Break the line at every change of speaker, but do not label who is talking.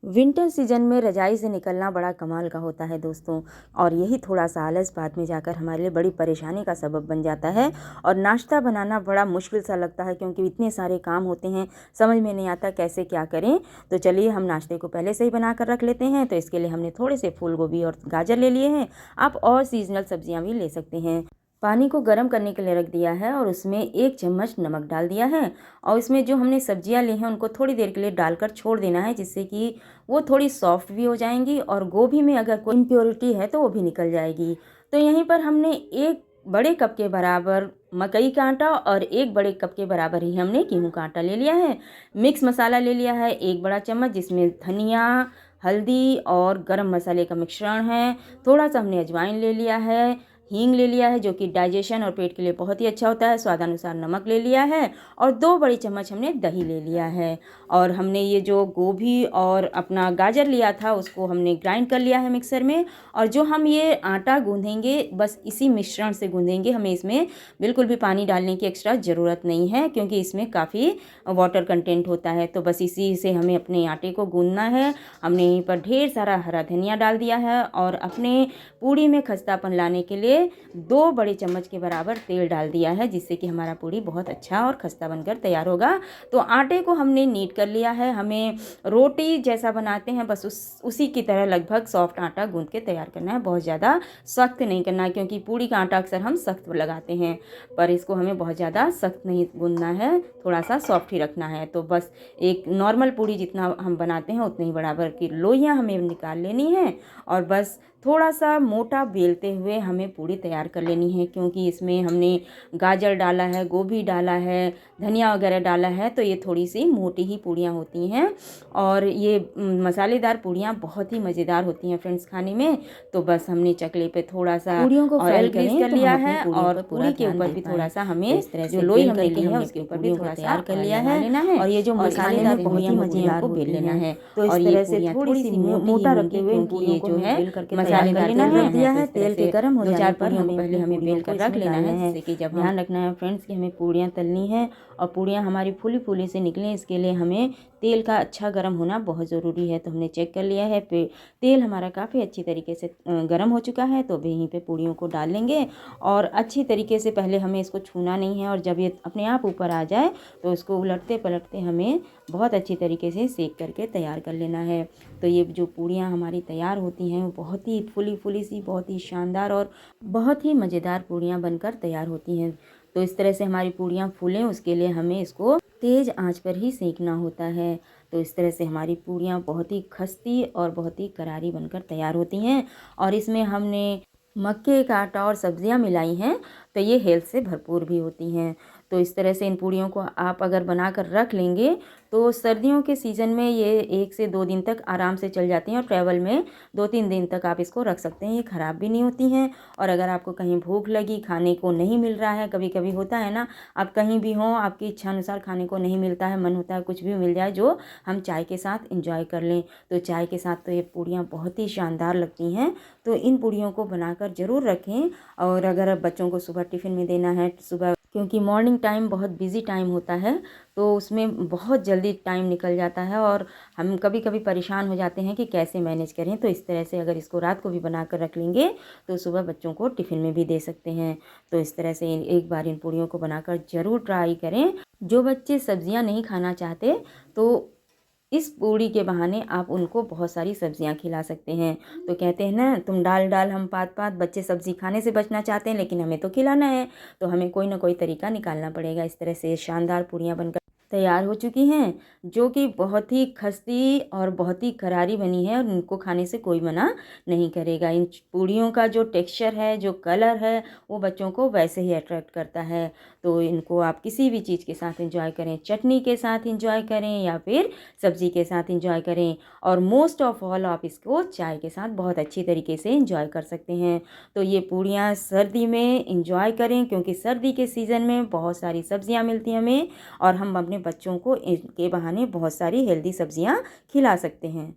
Winter season में रजाई से निकलना बड़ा कमाल का होता है दोस्तों। और यही थोड़ा सा आलस बाद में जाकर हमारे लिए बड़ी परेशानी का सबब बन जाता है। और नाश्ता बनाना बड़ा मुश्किल सा लगता है क्योंकि इतने सारे काम होते हैं, समझ में नहीं आता कैसे क्या करें। तो चलिए हम नाश्ते को पहले से ही बना कर रख लेते हैं। तो इसके लिए हमने थोड़े से फूल गोभी और गाजर ले लिए हैं। आप और सीजनल सब्जियां भी ले सकते हैं। पानी को गर्म करने के लिए रख दिया है और उसमें 1 चम्मच नमक डाल दिया है। और इसमें जो हमने सब्जियां ली हैं उनको थोड़ी देर के लिए डालकर छोड़ देना है, जिससे कि वो थोड़ी सॉफ्ट भी हो जाएंगी और गोभी में अगर कोई इम्प्योरिटी है तो वो भी निकल जाएगी। तो यहीं पर हमने 1 बड़े कप के बराबर मकई का आटा और 1 बड़े कप के बराबर ही हमने गेहूं का आटा ले लिया है। मिक्स मसाला ले लिया है 1 बड़ा चम्मच, जिसमें धनिया, हल्दी और गरम मसाले का मिश्रण है। थोड़ा सा हमने अजवाइन ले लिया है, हींग ले लिया है जो कि डाइजेशन और पेट के लिए बहुत ही अच्छा होता है। स्वादानुसार नमक ले लिया है और 2 बड़ी चम्मच हमने दही ले लिया है। और हमने ये जो गोभी और अपना गाजर लिया था उसको हमने ग्राइंड कर लिया है मिक्सर में। और जो हम ये आटा गूंदेंगे बस इसी मिश्रण से गूंदेंगे, हमें इसमें बिल्कुल भी पानी डालने की एक्स्ट्रा ज़रूरत नहीं है क्योंकि इसमें काफ़ी वाटर कंटेंट होता है। तो बस इसी से हमें अपने आटे को गूंदना है। हमने यहीं पर ढेर सारा हरा धनिया डाल दिया है और अपने पूड़ी में खस्तापन लाने के लिए 2 बड़े चम्मच के बराबर तेल डाल दिया है, जिससे कि हमारा पूड़ी बहुत अच्छा और खस्ता बनकर तैयार होगा। तो आटे को हमने नीट कर लिया है। हमें रोटी जैसा बनाते हैं बस उसी की तरह लगभग सॉफ्ट आटा गूंद के तैयार करना है। बहुत ज़्यादा सख्त नहीं करना है क्योंकि पूड़ी का आटा अक्सर हम सख्त लगाते हैं, पर इसको हमें बहुत ज़्यादा सख्त नहीं गूंदना है, थोड़ा सा सॉफ्ट ही रखना है। तो बस एक नॉर्मल पूड़ी जितना हम बनाते हैं उतने ही बराबर की लोइयाँ हमें निकाल लेनी है और बस थोड़ा सा मोटा बेलते हुए हमें पूड़ी तैयार कर लेनी है। क्योंकि इसमें हमने गाजर डाला है, गोभी डाला है, धनिया वगैरह डाला है, तो ये थोड़ी सी मोटी ही पूड़ियाँ होती हैं। और ये मसालेदार पूड़ियाँ बहुत ही मज़ेदार होती हैं फ्रेंड्स खाने में। तो बस हमने चकले पे थोड़ा सा
पूड़ियों को फ्राई
ऑयल ग्रीस
करें
कर
तो
लिया
हम अपनी
है
पूड़ियों
और
पर पूरा
पूड़ी के
ध्यान
ऊपर
दे
भी
पाएँ।
थोड़ा सा
तो
हमें
इस तरह
जो
से
लोई
बेल
हमने
करके
ली है
हमने
उसके
अपनी
ऊपर भी
पूड़ियों को
थोड़ा सा
तैयार कर लिया
ऑयल लगा
है।
लेना है।
और ये जो
और
मसाले
खाने
में
में
बहुत
बहुत
ही
ही
मज़ेदार
मज़ेदार
होती
बेल लेना
हैं।
है।
तो इस
और ये
तरह से
पूड़ियाँ
थोड़ी सी
मोटा
मोटा
रखते
रखते
हुए इन
हुए
पूड़ियों
ये
को
जो
है
बेल करके तैयार कर
मसालेदार
लेना
तेल
है।
रख दिया
तो
है।
इस तरह
तेल के
से
गर्म हो
2-4
जाने पर
पूड़ियों को
हमें
पहले
अपनी
हमें
पूड़ियों
बेल
को
कर रख
इसमें
लेना
डालना
है,
है।
जिससे कि जब हम
ध्यान रखना है फ्रेंड्स कि हमें पूड़ियाँ तलनी है और पूड़ियाँ हमारी फूली फूली से निकलें, इसके लिए हमें तेल का अच्छा गर्म होना बहुत ज़रूरी है। तो हमने चेक कर लिया है, तेल हमारा काफ़ी अच्छी तरीके से गर्म हो चुका है। तो अभी यहीं पे पूड़ियों को डाल लेंगे और अच्छी तरीके से पहले हमें इसको छूना नहीं है। और जब ये अपने आप ऊपर आ जाए तो इसको उलटते पलटते हमें बहुत अच्छी तरीके से सेक करके तैयार कर लेना है। तो ये जो पूड़ियाँ हमारी तैयार होती हैं वो बहुत ही फूली फूली सी, बहुत ही शानदार और बहुत ही मज़ेदार पूड़ियाँ बनकर तैयार होती हैं। तो इस तरह से हमारी पूड़ियाँ फूलें उसके लिए हमें इसको तेज़ आंच पर ही सेकना होता है। तो इस तरह से हमारी पूड़ियाँ बहुत ही खस्ती और बहुत ही करारी बनकर तैयार होती हैं। और इसमें हमने मक्के का आटा और सब्जियां मिलाई हैं तो ये हेल्थ से भरपूर भी होती हैं। तो इस तरह से इन पूड़ियों को आप अगर बनाकर रख लेंगे तो सर्दियों के सीज़न में ये 1 से 2 दिन तक आराम से चल जाती हैं और ट्रैवल में 2-3 दिन तक आप इसको रख सकते हैं, ये ख़राब भी नहीं होती हैं। और अगर आपको कहीं भूख लगी, खाने को नहीं मिल रहा है, कभी कभी होता है ना, आप कहीं भी हों, आपकी इच्छा अनुसार खाने को नहीं मिलता है, मन होता है कुछ भी मिल जाए जो हम चाय के साथ इंजॉय कर लें, तो चाय के साथ तो ये पूड़ियाँ बहुत ही शानदार लगती हैं। तो इन पूड़ियों को बनाकर ज़रूर रखें। और अगर बच्चों को सुबह टिफ़िन में देना है, सुबह क्योंकि मॉर्निंग टाइम बहुत बिजी टाइम होता है तो उसमें बहुत जल्दी टाइम निकल जाता है और हम कभी कभी परेशान हो जाते हैं कि कैसे मैनेज करें। तो इस तरह से अगर इसको रात को भी बना कर रख लेंगे तो सुबह बच्चों को टिफ़िन में भी दे सकते हैं। तो इस तरह से एक बार इन पूड़ियों को बनाकर ज़रूर ट्राई करें। जो बच्चे सब्जियां नहीं खाना चाहते तो इस पूड़ी के बहाने आप उनको बहुत सारी सब्जियां खिला सकते हैं। तो कहते हैं ना, तुम डाल डाल हम पात पात, बच्चे सब्जी खाने से बचना चाहते हैं लेकिन हमें तो खिलाना है, तो हमें कोई ना कोई तरीका निकालना पड़ेगा। इस तरह से शानदार पूड़ियाँ बनकर तैयार हो चुकी हैं जो कि बहुत ही खस्ती और बहुत ही करारी बनी है और इनको खाने से कोई मना नहीं करेगा। इन पूड़ियों का जो टेक्सचर है, जो कलर है, वो बच्चों को वैसे ही अट्रैक्ट करता है। तो इनको आप किसी भी चीज़ के साथ एंजॉय करें, चटनी के साथ एंजॉय करें या फिर सब्जी के साथ एंजॉय करें। और मोस्ट ऑफ ऑल आप इसको चाय के साथ बहुत अच्छी तरीके से एंजॉय कर सकते हैं। तो ये पूड़ियाँ सर्दी में एंजॉय करें क्योंकि सर्दी के सीज़न में बहुत सारी सब्जियां मिलती हैं हमें और हम अपने बच्चों को इनके बहाने बहुत सारी हेल्दी सब्जियां खिला सकते हैं।